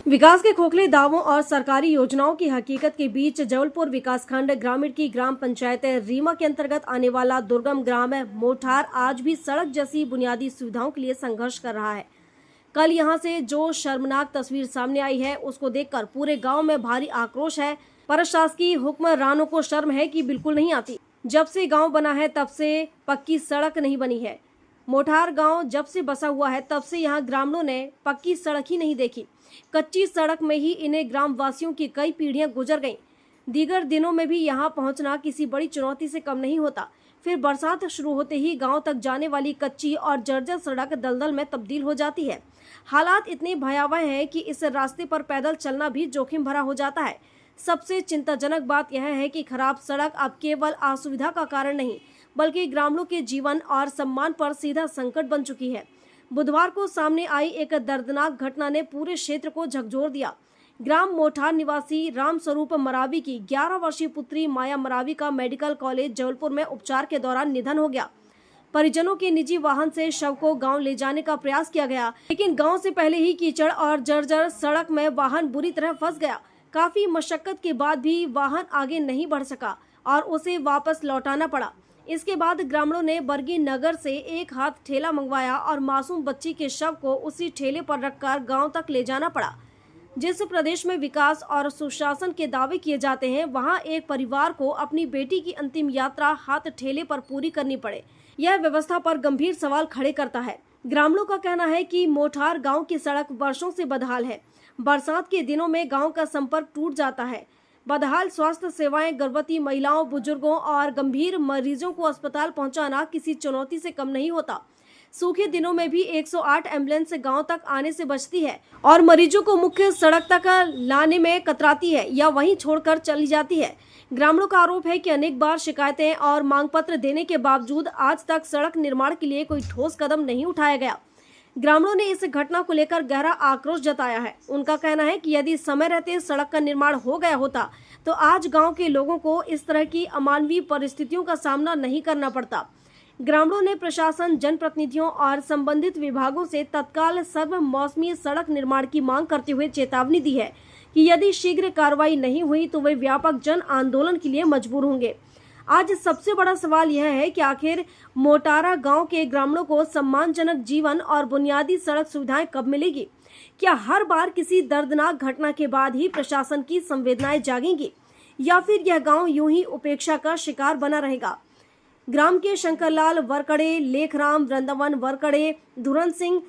विकास के खोखले दावों और सरकारी योजनाओं की हकीकत के बीच जबलपुर विकासखंड ग्रामीण की ग्राम पंचायत रीमा के अंतर्गत आने वाला दुर्गम ग्राम मोठार आज भी सड़क जैसी बुनियादी सुविधाओं के लिए संघर्ष कर रहा है। कल यहां से जो शर्मनाक तस्वीर सामने आई है उसको देखकर पूरे गांव में भारी आक्रोश है। प्रशासकीय हुक्मरानों को शर्म है कि बिल्कुल नहीं आती। जब से गांव बना है तब से पक्की सड़क नहीं बनी है। मोठार गांव जब से बसा हुआ है तब से यहां ग्रामीणों ने पक्की सड़क ही नहीं देखी। कच्ची सड़क में ही इन्हें ग्राम वासियों की कई पीढ़ियां गुजर गईं। दीगर दिनों में भी यहां पहुंचना किसी बड़ी चुनौती से कम नहीं होता। फिर बरसात शुरू होते ही गांव तक जाने वाली कच्ची और जर्जर सड़क दलदल में तब्दील हो जाती है। हालात इतने भयावह हैं कि इस रास्ते पर पैदल चलना भी जोखिम भरा हो जाता है। सबसे चिंताजनक बात यह है कि खराब सड़क अब केवल असुविधा का कारण नहीं बल्कि ग्रामीणों के जीवन और सम्मान पर सीधा संकट बन चुकी है। बुधवार को सामने आई एक दर्दनाक घटना ने पूरे क्षेत्र को झकझोर दिया। ग्राम मोठार निवासी रामस्वरूप मरावी की 11 वर्षीय पुत्री माया मरावी का मेडिकल कॉलेज जबलपुर में उपचार के दौरान निधन हो गया। परिजनों के निजी वाहन से शव को गांव ले जाने का प्रयास किया गया, लेकिन गांव से पहले ही कीचड़ और जर्जर सड़क में वाहन बुरी तरह फंस गया। काफी मशक्कत के बाद भी वाहन आगे नहीं बढ़ सका और उसे वापस लौटाना पड़ा। इसके बाद ग्रामीणों ने बरगी नगर से एक हाथ ठेला मंगवाया और मासूम बच्ची के शव को उसी ठेले पर रखकर गांव तक ले जाना पड़ा। जिस प्रदेश में विकास और सुशासन के दावे किए जाते हैं, वहां एक परिवार को अपनी बेटी की अंतिम यात्रा हाथ ठेले पर पूरी करनी पड़े, यह व्यवस्था पर गंभीर सवाल खड़े करता है। ग्रामीणों का कहना है कि मोठार गाँव की सड़क वर्षों से बदहाल है। बरसात के दिनों में गाँव का संपर्क टूट जाता है। बदहाल स्वास्थ्य सेवाएं, गर्भवती महिलाओं, बुजुर्गों और गंभीर मरीजों को अस्पताल पहुंचाना किसी चुनौती से कम नहीं होता। सूखे दिनों में भी 108 एम्बुलेंस गांव तक आने से बचती है और मरीजों को मुख्य सड़क तक लाने में कतराती है या वहीं छोड़कर चली जाती है। ग्रामीणों का आरोप है कि अनेक बार शिकायतें और मांग पत्र देने के बावजूद आज तक सड़क निर्माण के लिए कोई ठोस कदम नहीं उठाया गया। ग्रामीणों ने इस घटना को लेकर गहरा आक्रोश जताया है। उनका कहना है कि यदि समय रहते सड़क का निर्माण हो गया होता तो आज गांव के लोगों को इस तरह की अमानवीय परिस्थितियों का सामना नहीं करना पड़ता। ग्रामीणों ने प्रशासन, जनप्रतिनिधियों और संबंधित विभागों से तत्काल सर्व मौसमी सड़क निर्माण की मांग करते हुए चेतावनी दी है कि यदि शीघ्र कार्रवाई नहीं हुई तो वे व्यापक जन आंदोलन के लिए मजबूर होंगे। आज सबसे बड़ा सवाल यह है कि आखिर मोटारा गांव के ग्रामीणों को सम्मानजनक जीवन और बुनियादी सड़क सुविधाएं कब मिलेगी? क्या हर बार किसी दर्दनाक घटना के बाद ही प्रशासन की संवेदनाएं जागेंगी या फिर यह गांव यूं ही उपेक्षा का शिकार बना रहेगा? ग्राम के शंकरलाल वरकड़े, लेखराम, वृंदावन वरकड़े, धुरन सिंह,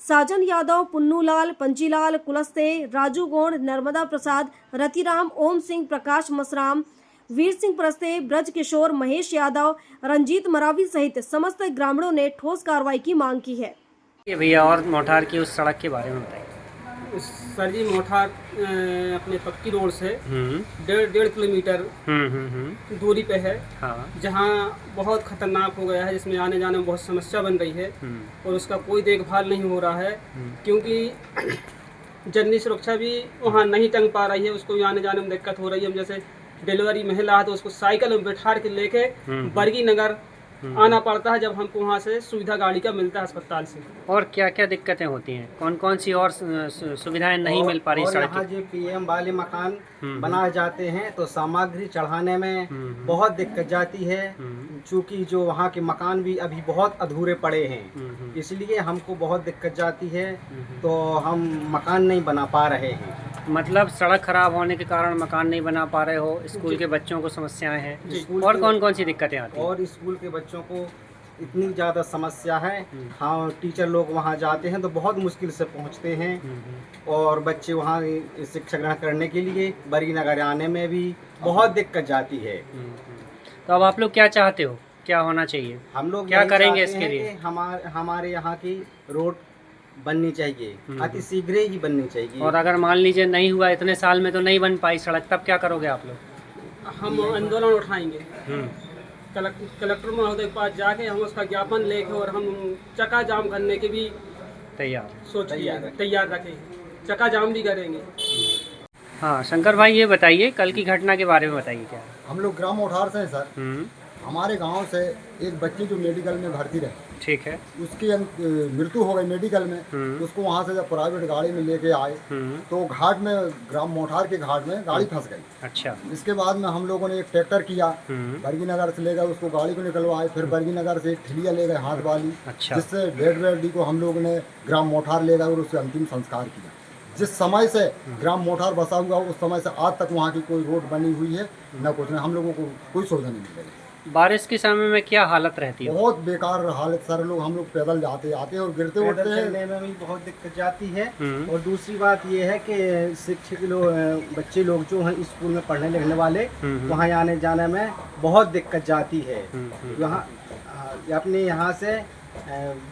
साजन यादव, पुन्नूलाल, पंजीलाल, कुलस्ते, राजू गोंड, नर्मदा प्रसाद, रतिराम, ओम सिंह, प्रकाश मसराम, वीर सिंह प्रस्ते, ब्रज किशोर, महेश यादव, रंजीत मरावी सहित समस्त ग्रामीणों ने ठोस कार्रवाई की मांग की है। ये भैया और मोठार की उस सड़क के बारे में बताइए। सर जी, मोठार अपने पक्की रोड से 1.5 किलोमीटर दूरी पे है। हाँ। जहाँ बहुत खतरनाक हो गया है, जिसमें आने जाने में बहुत समस्या बन रही है और उसका कोई देखभाल नहीं हो रहा है क्योंकि जननी सुरक्षा भी वहाँ नहीं टंग पा रही है। उसको भी आने जाने में दिक्कत हो रही है। जैसे डिलीवरी महिला है तो उसको साइकिल में बैठा के लेके बरगी नगर आना पड़ता है जब हमको वहाँ से सुविधा गाड़ी का मिलता है अस्पताल से। और क्या क्या दिक्कतें होती हैं? कौन कौन सी और सुविधाएं नहीं मिल पा रही सड़क की? यहाँ जो पीएम वाले मकान बनाए जाते हैं तो सामग्री चढ़ाने में बहुत दिक्कत जाती है, चूँकि जो वहाँ के मकान भी अभी बहुत अधूरे पड़े हैं, इसलिए हमको बहुत दिक्कत जाती है, तो हम मकान नहीं बना पा रहे हैं। मतलब सड़क खराब होने के कारण मकान नहीं बना पा रहे हो, स्कूल के बच्चों को समस्याएं हैं, और कौन कौन सी दिक्कतें आती हैं? और स्कूल के बच्चों को इतनी ज़्यादा समस्या है। हाँ, टीचर लोग वहाँ जाते हैं तो बहुत मुश्किल से पहुँचते हैं और बच्चे वहाँ शिक्षा ग्रहण करने के लिए बरगी नगर आने में भी बहुत दिक्कत जाती है। तो अब आप लोग क्या चाहते हो, क्या होना चाहिए? हम लोग क्या करेंगे इसके लिए? हमारे यहाँ की रोड बननी चाहिए, अति शीघ्र ही बननी चाहिए। और अगर मान लीजिए नहीं हुआ, इतने साल में तो नहीं बन पाई सड़क, तब क्या करोगे आप लोग? हम आंदोलन उठाएंगे, कलेक्टर महोदय के पास जाके हम उसका ज्ञापन लेके और हम चक्का जाम करने के भी तैयार रखें, चक्का जाम भी करेंगे। हाँ शंकर भाई, ये बताइए कल की घटना के बारे में बताइए। क्या हम लोग ग्राम मोठार से हैं सर। हमारे गांव से एक बच्ची जो मेडिकल में भर्ती रहे, ठीक है। उसकी मृत्यु हो गई मेडिकल में, तो उसको वहाँ से जब प्राइवेट गाड़ी में लेके आए तो घाट में, ग्राम मोठार के घाट में गाड़ी फंस गई। अच्छा। इसके बाद में हम लोगों ने एक ट्रैक्टर किया, बरगी नगर से ले गए उसको, गाड़ी को निकलवाए, फिर बरगी नगर से एक ठिलिया ले गए हाथ वाली, अच्छा। जिससे डेड बॉडी को हम लोगों ने ग्राम मोठार ले गए और उससे अंतिम संस्कार किया। जिस समय से ग्राम मोठार बसा हुआ उस समय से आज तक वहाँ की कोई रोड बनी हुई है न कुछ नहीं, हम लोगों को कोई सुविधा नहीं मिल रही। बारिश के समय में क्या हालत रहती है? बहुत बेकार हालत सर, लोग हम लोग पैदल जाते आते हैं और गिरते उठते पैदल हैं। चलने में भी बहुत दिक्कत जाती है। और दूसरी बात ये है कि शिक्षक लोग, बच्चे लोग जो हैं स्कूल में पढ़ने लिखने वाले, वहाँ आने जाने में बहुत दिक्कत जाती है। यहाँ अपने यहाँ से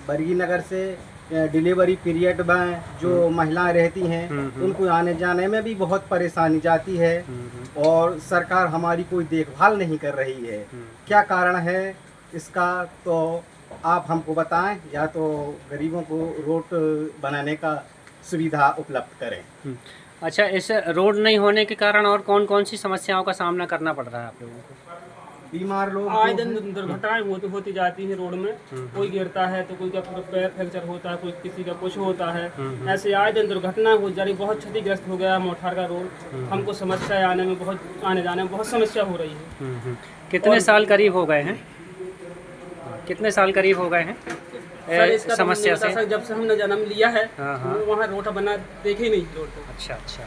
बरगी नगर से डिलीवरी पीरियड में जो महिलाएं रहती हैं उनको आने जाने में भी बहुत परेशानी जाती है और सरकार हमारी कोई देखभाल नहीं कर रही है। क्या कारण है इसका, तो आप हमको बताएं, या तो गरीबों को रोड बनाने का सुविधा उपलब्ध करें। अच्छा, इस रोड नहीं होने के कारण और कौन कौन सी समस्याओं का सामना करना पड़ रहा है आप लोगों को? बीमार लोग आए दिन दुर्घटनाएं होती जाती हैं रोड में। कोई गिरता है तो कोई का पैर फ्रैक्चर होता है, कोई किसी का कुछ होता है। ऐसे आए दिन दुर्घटना हो जा रही, बहुत क्षतिग्रस्त हो गया मोठार का रोड। हमको समस्या आने में बहुत, आने जाने में बहुत समस्या हो रही है। कितने साल करीब हो गए हैं? कितने साल करीब हो गए हैं सर इसका समस्या से? जब से हमने जन्म लिया है हाँ। वहाँ रोड बना देखे ही नहीं रोड। अच्छा अच्छा।